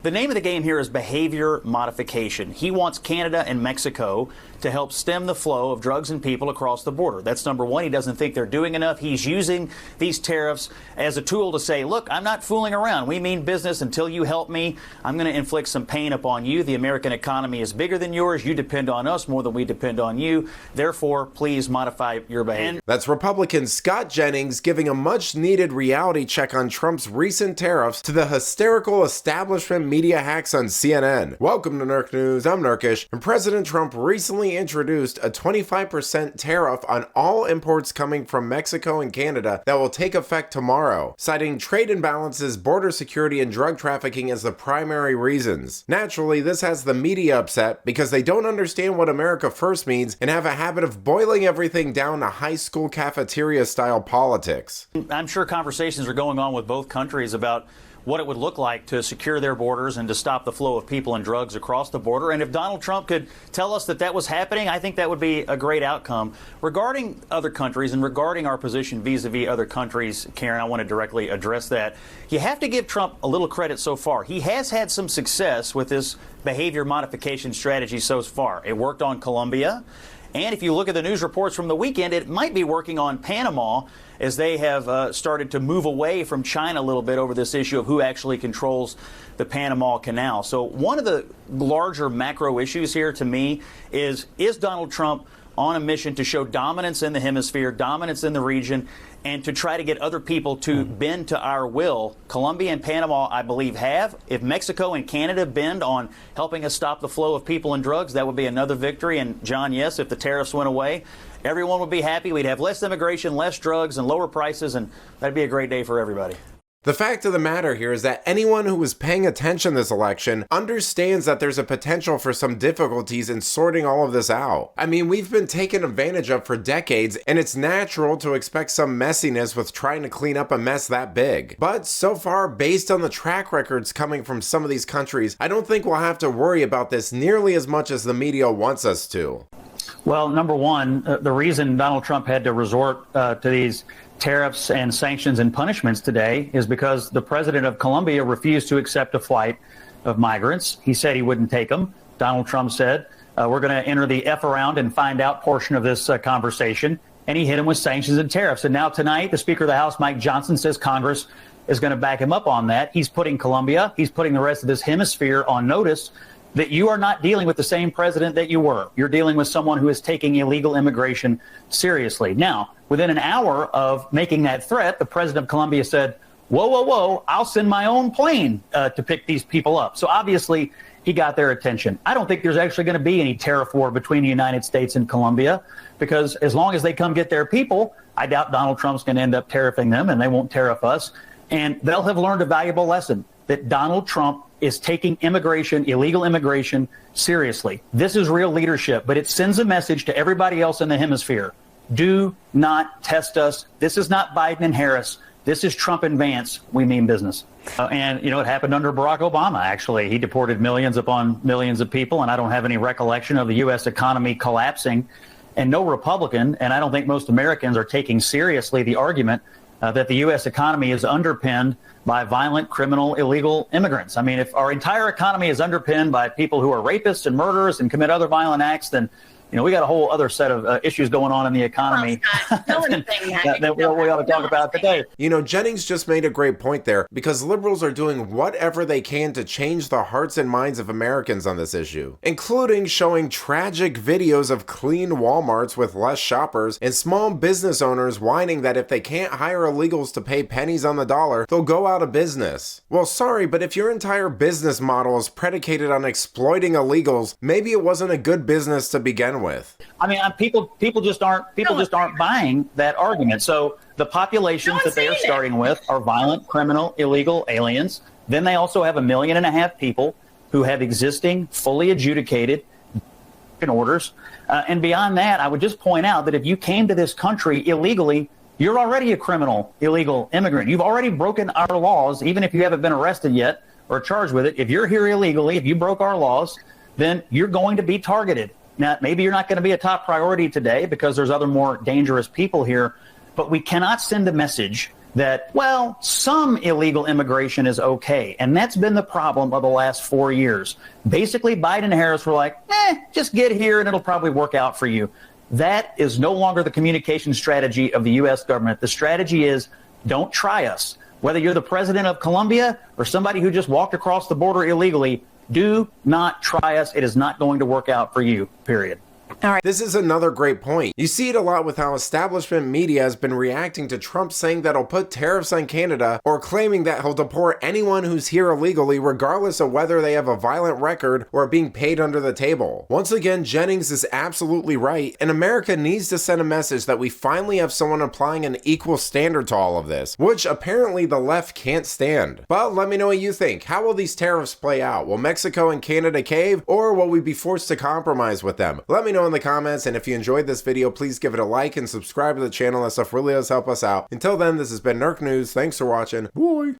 The name of the game here is behavior modification. He wants Canada and Mexico to help stem the flow of drugs and people across the border. That's number one. He doesn't think they're doing enough. He's using these tariffs as a tool to say, look, I'm not fooling around. We mean business. Until you help me, I'm going to inflict some pain upon you. The American economy is bigger than yours. You depend on us more than we depend on you. Therefore, please modify your behavior. That's Republican Scott Jennings giving a much-needed reality check on Trump's recent tariffs to the hysterical establishment media hacks on CNN. Welcome to Nerk News. I'm Nerkish, and President Trump recently introduced a 25% tariff on all imports coming from Mexico and Canada that will take effect tomorrow, citing trade imbalances, border security, and drug trafficking as the primary reasons. Naturally, this has the media upset because they don't understand what America First means and have a habit of boiling everything down to high school cafeteria-style politics. I'm sure conversations are going on with both countries about what it would look like to secure their borders and to stop the flow of people and drugs across the border. And if Donald Trump could tell us that that was happening, I think that would be a great outcome. Regarding other countries and regarding our position vis-a-vis other countries, Karen, I want to directly address that. You have to give Trump a little credit so far. He has had some success with this behavior modification strategy so far. It worked on Colombia. And if you look at the news reports from the weekend, it might be working on Panama as they have started to move away from China a little bit over this issue of who actually controls the Panama Canal. So one of the larger macro issues here to me is Donald Trump on a mission to show dominance in the hemisphere, dominance in the region, and to try to get other people to bend to our will? Colombia and Panama, I believe, have. If Mexico and Canada bend on helping us stop the flow of people and drugs, that would be another victory. And, John, yes, if the tariffs went away, everyone would be happy. We'd have less immigration, less drugs, and lower prices, and that'd be a great day for everybody. The fact of the matter here is that anyone who was paying attention this election understands that there's a potential for some difficulties in sorting all of this out. I mean, we've been taken advantage of for decades, and it's natural to expect some messiness with trying to clean up a mess that big. But so far, based on the track records coming from some of these countries, I don't think we'll have to worry about this nearly as much as the media wants us to. Well, number one, the reason Donald Trump had to resort to these tariffs and sanctions and punishments today is because the president of Colombia refused to accept a flight of migrants. He said he wouldn't take them. Donald Trump said, we're going to enter the F around and find out portion of this conversation. And he hit him with sanctions and tariffs. And now tonight, the Speaker of the House, Mike Johnson, says Congress is going to back him up on that. He's putting Colombia, he's putting the rest of this hemisphere on notice that you are not dealing with the same president that you were. You're dealing with someone who is taking illegal immigration seriously. Now, within an hour of making that threat, the president of Colombia said, whoa, I'll send my own plane to pick these people up. So obviously, he got their attention. I don't think there's actually going to be any tariff war between the United States and Colombia, because as long as they come get their people, I doubt Donald Trump's going to end up tariffing them, and they won't tariff us. And they'll have learned a valuable lesson that Donald Trump is taking immigration, illegal immigration, seriously. This is real leadership, but it sends a message to everybody else in the hemisphere. Do not test us. This is not Biden and Harris. This is Trump and Vance. We mean business. And, you know, it happened under Barack Obama, actually. He deported millions upon millions of people, and I don't have any recollection of the U.S. economy collapsing. And no Republican, and I don't think most Americans are taking seriously the argument that the U.S. economy is underpinned by violent, criminal, illegal immigrants. I mean, if our entire economy is underpinned by people who are rapists and murderers and commit other violent acts, then, you know, we got a whole other set of issues going on in the economy that we ought to talk about today. You know, Jennings just made a great point there, because liberals are doing whatever they can to change the hearts and minds of Americans on this issue, including showing tragic videos of clean Walmarts with less shoppers and small business owners whining that if they can't hire illegals to pay pennies on the dollar, they'll go out of business. Well, sorry, but if your entire business model is predicated on exploiting illegals, maybe it wasn't a good business to begin with. I mean, people just aren't buying that argument. So the populations that they are starting with are violent, criminal, illegal aliens. Then they also have 1.5 million people who have existing, fully adjudicated orders. And beyond that, I would just point out that if you came to this country illegally, you're already a criminal, illegal immigrant. You've already broken our laws, even if you haven't been arrested yet or charged with it. If you're here illegally, if you broke our laws, then you're going to be targeted. Now, maybe you're not going to be a top priority today because there's other more dangerous people here, but we cannot send a message that, well, some illegal immigration is okay. And that's been the problem of the last 4 years. Basically, Biden and Harris were like, just get here and it'll probably work out for you. That is no longer the communication strategy of the U.S. government. The strategy is, don't try us. Whether you're the president of Colombia or somebody who just walked across the border illegally, do not try us. It is not going to work out for you, period. All right. This is another great point. You see it a lot with how establishment media has been reacting to Trump saying that he'll put tariffs on Canada or claiming that he'll deport anyone who's here illegally regardless of whether they have a violent record or are being paid under the table. Once again, Jennings is absolutely right, and America needs to send a message that we finally have someone applying an equal standard to all of this, which apparently the left can't stand. But let me know what you think. How will these tariffs play out? Will Mexico and Canada cave, or will we be forced to compromise with them? Let me know in the comments, and if you enjoyed this video, please give it a like and subscribe to the channel. That stuff really does help us out. Until then, this has been Nerk News. Thanks for watching. Bye.